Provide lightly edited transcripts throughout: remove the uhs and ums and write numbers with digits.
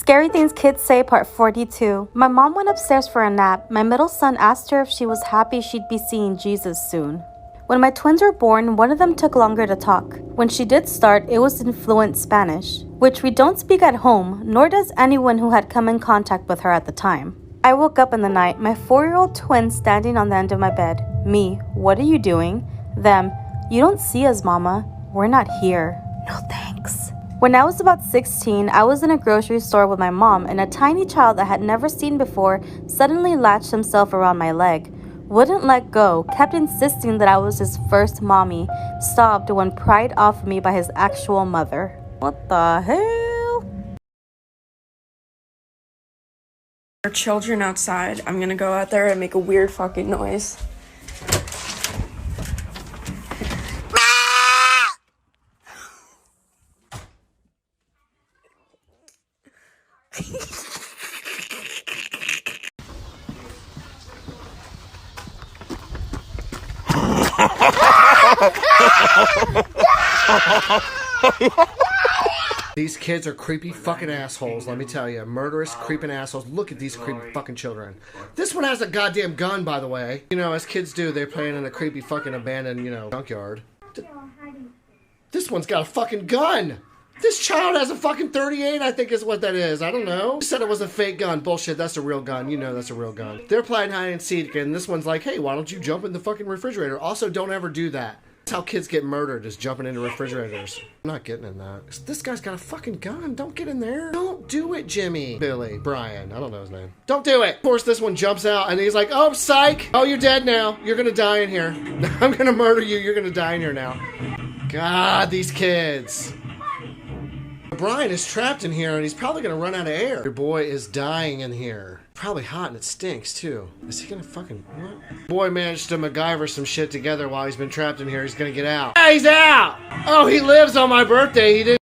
Scary Things Kids Say Part 42. My mom went upstairs for a nap. My middle son asked her if she was happy she'd be seeing Jesus soon. When my twins were born, one of them took longer to talk. When she did start, it was in fluent Spanish, which we don't speak at home, nor does anyone who had come in contact with her at the time. I woke up in the night, my 4-year-old twin standing on the end of my bed. Me, what are you doing? Them, you don't see us, Mama. We're not here. No thanks. When I was about 16, I was in a grocery store with my mom, and a tiny child I had never seen before suddenly latched himself around my leg. Wouldn't let go, kept insisting that I was his first mommy, sobbed when pried off me by his actual mother. What the hell? There are children outside. I'm gonna go out there and make a weird fucking noise. These kids are creepy fucking assholes, let me tell you. Murderous, creeping assholes. Look at these creepy fucking children. This one has a goddamn gun, by the way. You know, as kids do, they're playing in a creepy fucking abandoned, junkyard. This one's got a fucking gun! This child has a fucking 38, I think is what that is. I don't know. You said it was a fake gun. Bullshit, that's a real gun. You know that's a real gun. They're playing hide and seek, and this one's like, hey, why don't you jump in the fucking refrigerator? Also, don't ever do that. That's how kids get murdered, is jumping into refrigerators. I'm not getting in that. This guy's got a fucking gun. Don't get in there. Don't do it, Jimmy. Billy. Brian. I don't know his name. Don't do it. Of course, this one jumps out, and he's like, oh, psych. Oh, you're dead now. You're gonna die in here. I'm gonna murder you. You're gonna die in here now. God, these kids. Brian is trapped in here, and he's probably gonna run out of air. Your boy is dying in here. Probably hot, and it stinks, too. Is he gonna fucking... what? Boy managed to MacGyver some shit together while he's been trapped in here. He's gonna get out. Yeah, he's out! Oh, he lives on my birthday. He didn't...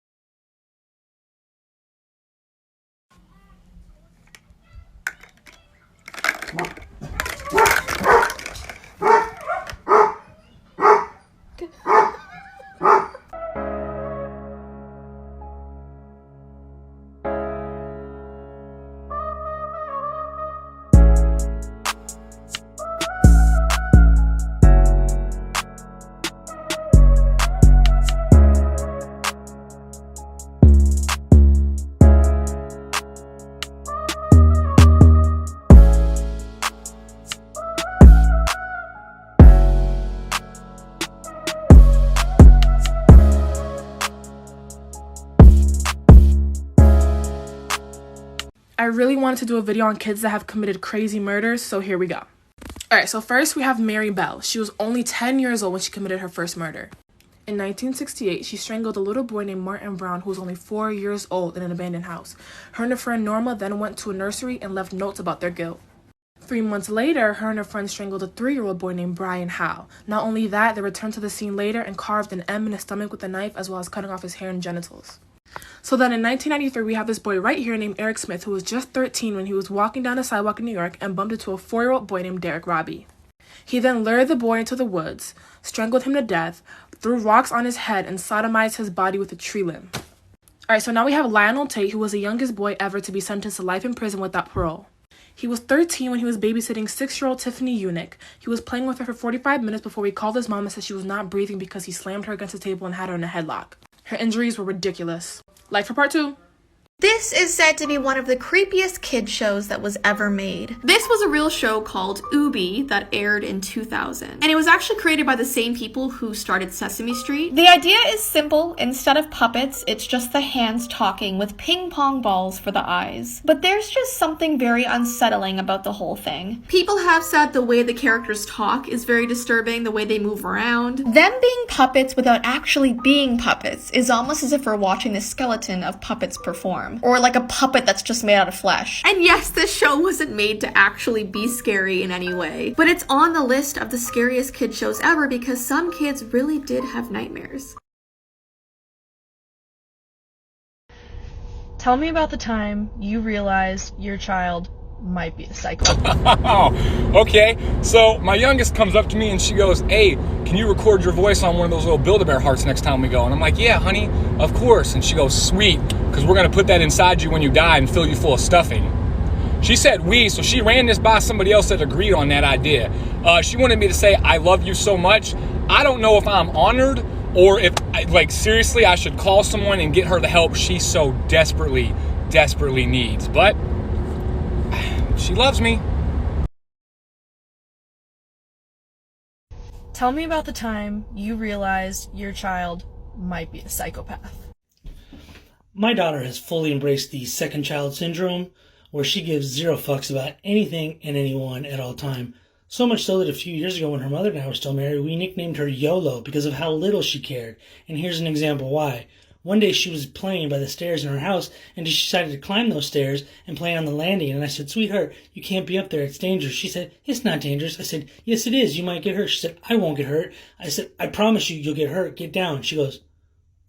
I really wanted to do a video on kids that have committed crazy murders, so here we go. Alright, so first we have Mary Bell. She was only 10 years old when she committed her first murder. In 1968, she strangled a little boy named Martin Brown who was only 4 years old in an abandoned house. Her and her friend Norma then went to a nursery and left notes about their guilt. 3 months later, her and her friend strangled a 3-year-old boy named Brian Howe. Not only that, they returned to the scene later and carved an M in his stomach with a knife as well as cutting off his hair and genitals. So then in 1993, we have this boy right here named Eric Smith, who was just 13 when he was walking down a sidewalk in New York and bumped into a 4-year-old boy named Derek Robbie. He then lured the boy into the woods, strangled him to death, threw rocks on his head, and sodomized his body with a tree limb. Alright, so now we have Lionel Tate, who was the youngest boy ever to be sentenced to life in prison without parole. He was 13 when he was babysitting 6-year-old Tiffany Unick. He was playing with her for 45 minutes before he called his mom and said she was not breathing because he slammed her against the table and had her in a headlock. Her injuries were ridiculous. Like for part 2. This is said to be one of the creepiest kid shows that was ever made. This was a real show called Ubi that aired in 2000. And it was actually created by the same people who started Sesame Street. The idea is simple. Instead of puppets, it's just the hands talking with ping pong balls for the eyes. But there's just something very unsettling about the whole thing. People have said the way the characters talk is very disturbing, the way they move around. Them being puppets without actually being puppets is almost as if we're watching the skeleton of puppets perform. Or like a puppet that's just made out of flesh. And yes, this show wasn't made to actually be scary in any way, but it's on the list of the scariest kid shows ever because some kids really did have nightmares. Tell me about the time you realized your child might be a psycho. Okay, so my youngest comes up to me and she goes, hey, can you record your voice on one of those little Build-A-Bear hearts next time we go? And I'm like, yeah, honey, of course. And she goes, sweet, because we're going to put that inside you when you die and fill you full of stuffing. She said we, so she ran this by somebody else that agreed on that idea. She wanted me to say, I love you so much. I don't know if I'm honored or if, like, seriously, I should call someone and get her the help she so desperately needs. But she loves me. Tell me about the time you realized your child might be a psychopath. My daughter has fully embraced the second child syndrome, where she gives zero fucks about anything and anyone at all time. So much so that a few years ago when her mother and I were still married, we nicknamed her YOLO because of how little she cared. And here's an example why. One day she was playing by the stairs in her house and she decided to climb those stairs and play on the landing. And I said, sweetheart, you can't be up there. It's dangerous. She said, it's not dangerous. I said, yes, it is. You might get hurt. She said, I won't get hurt. I said, I promise you, you'll get hurt. Get down. She goes,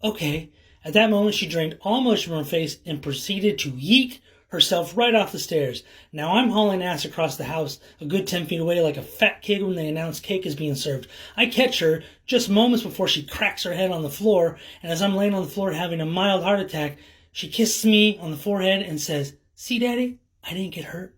okay. At that moment, she drained all motion from her face and proceeded to yeet herself right off the stairs. Now I'm hauling ass across the house a good 10 feet away like a fat kid when they announce cake is being served. I catch her just moments before she cracks her head on the floor, and as I'm laying on the floor having a mild heart attack, she kisses me on the forehead and says, see, Daddy, I didn't get hurt.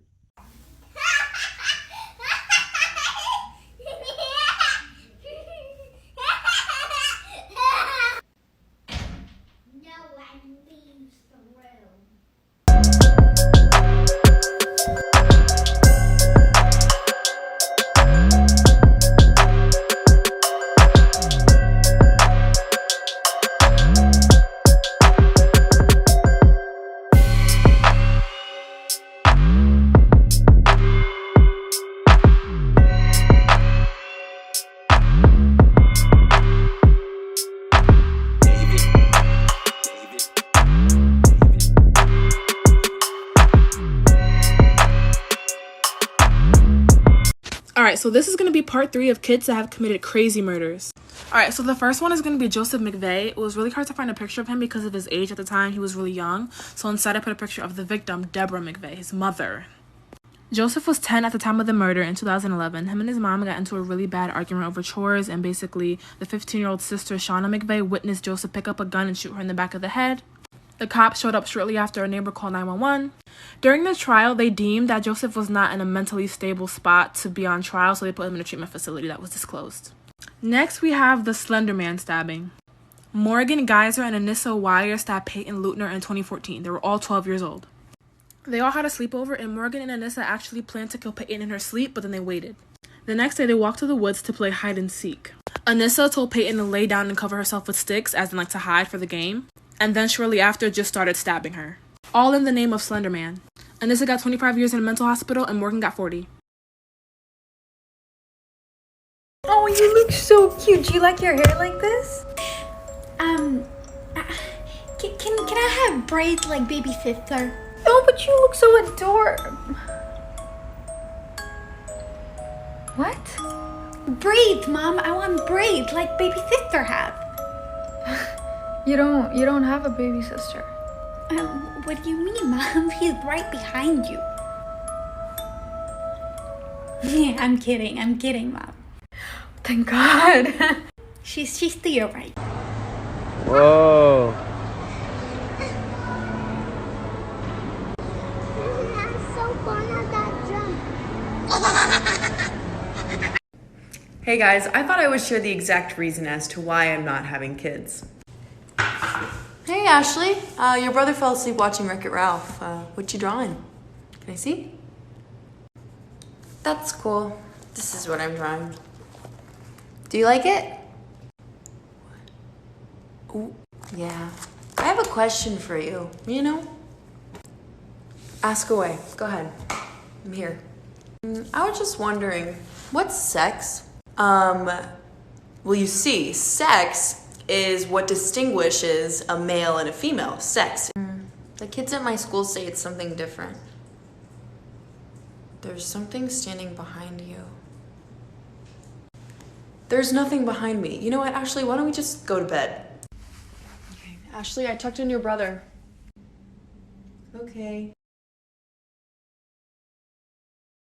Alright, so this is going to be part 3 of kids that have committed crazy murders. Alright, so the first one is going to be Joseph Mcveigh. It was really hard to find a picture of him because of his age at the time. He was really young. So instead I put a picture of the victim, Deborah Mcveigh, his mother. Joseph was 10 at the time of the murder in 2011. Him and his mom got into a really bad argument over chores, and basically the 15-year-old sister, Shauna Mcveigh, witnessed Joseph pick up a gun and shoot her in the back of the head. The cops showed up shortly after a neighbor called 911. During the trial, they deemed that Joseph was not in a mentally stable spot to be on trial, so they put him in a treatment facility that was disclosed. Next, we have the Slender Man stabbing. Morgan Geyser and Anissa Weier stabbed Peyton Lutner in 2014. They were all 12 years old. They all had a sleepover, and Morgan and Anissa actually planned to kill Peyton in her sleep, but then they waited. The next day, they walked to the woods to play hide and seek. Anissa told Peyton to lay down and cover herself with sticks, as in like to hide for the game, and then shortly after just started stabbing her. All in the name of Slender Man. Anissa got 25 years in a mental hospital, and Morgan got 40. Oh, you look so cute. Do you like your hair like this? Can I have braids like baby sister? Oh, but you look so adorable. What? Braids, Mom. I want braids like baby sister have. You don't have a baby sister. What do you mean, Mom? She's right behind you. Yeah, I'm kidding, Mom. Thank God. She's to your right. Whoa. Hey guys, I thought I would share the exact reason as to why I'm not having kids. Hey Ashley, your brother fell asleep watching Wreck-It Ralph. What you drawing? Can I see? That's cool. This is what I'm drawing. Do you like it? Ooh, yeah. I have a question for you, Ask away. Go ahead. I'm here. I was just wondering, what's sex? Well, you see, sex is what distinguishes a male and a female. Sex. The kids at my school say it's something different. There's something standing behind you. There's nothing behind me. You know what, Ashley? Why don't we just go to bed? Okay. Ashley, I tucked in your brother. Okay.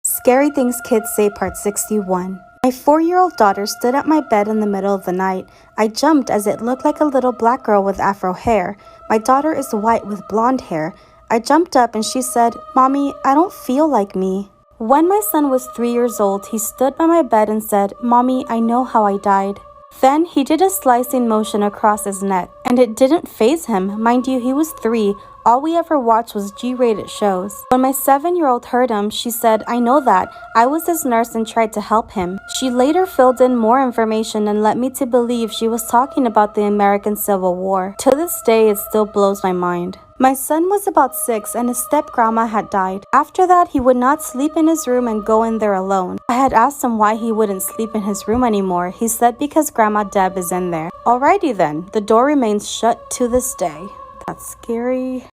Scary Things Kids Say Part 61. My 4-year-old daughter stood at my bed in the middle of the night. I jumped as it looked like a little black girl with afro hair. My daughter is white with blonde hair. I jumped up and she said, Mommy, I don't feel like me. When my son was 3 years old, he stood by my bed and said, Mommy, I know how I died. Then he did a slicing motion across his neck, and it didn't faze him. Mind you, he was 3. All we ever watched was G-rated shows. When my 7-year-old heard him, she said, I know that. I was his nurse and tried to help him. She later filled in more information and led me to believe she was talking about the American Civil War. To this day, it still blows my mind. My son was about 6 and his step-grandma had died. After that, he would not sleep in his room and go in there alone. I had asked him why he wouldn't sleep in his room anymore. He said because Grandma Deb is in there. Alrighty then, the door remains shut to this day. That's scary.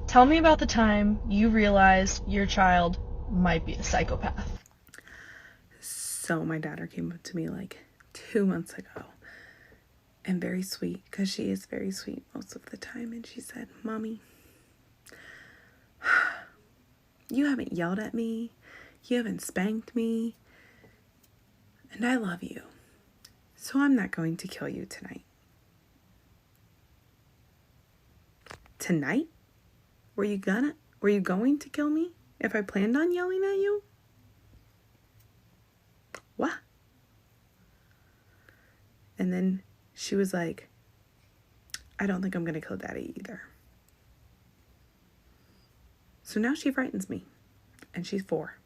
Tell me about the time you realized your child might be a psychopath. So my daughter came up to me like 2 months ago. And very sweet, because she is very sweet most of the time. And she said, Mommy, you haven't yelled at me. You haven't spanked me. And I love you. So I'm not going to kill you tonight. Tonight? Were you going to kill me if I planned on yelling at you? What? And then she was like, I don't think I'm going to kill Daddy either. So now she frightens me. And she's 4.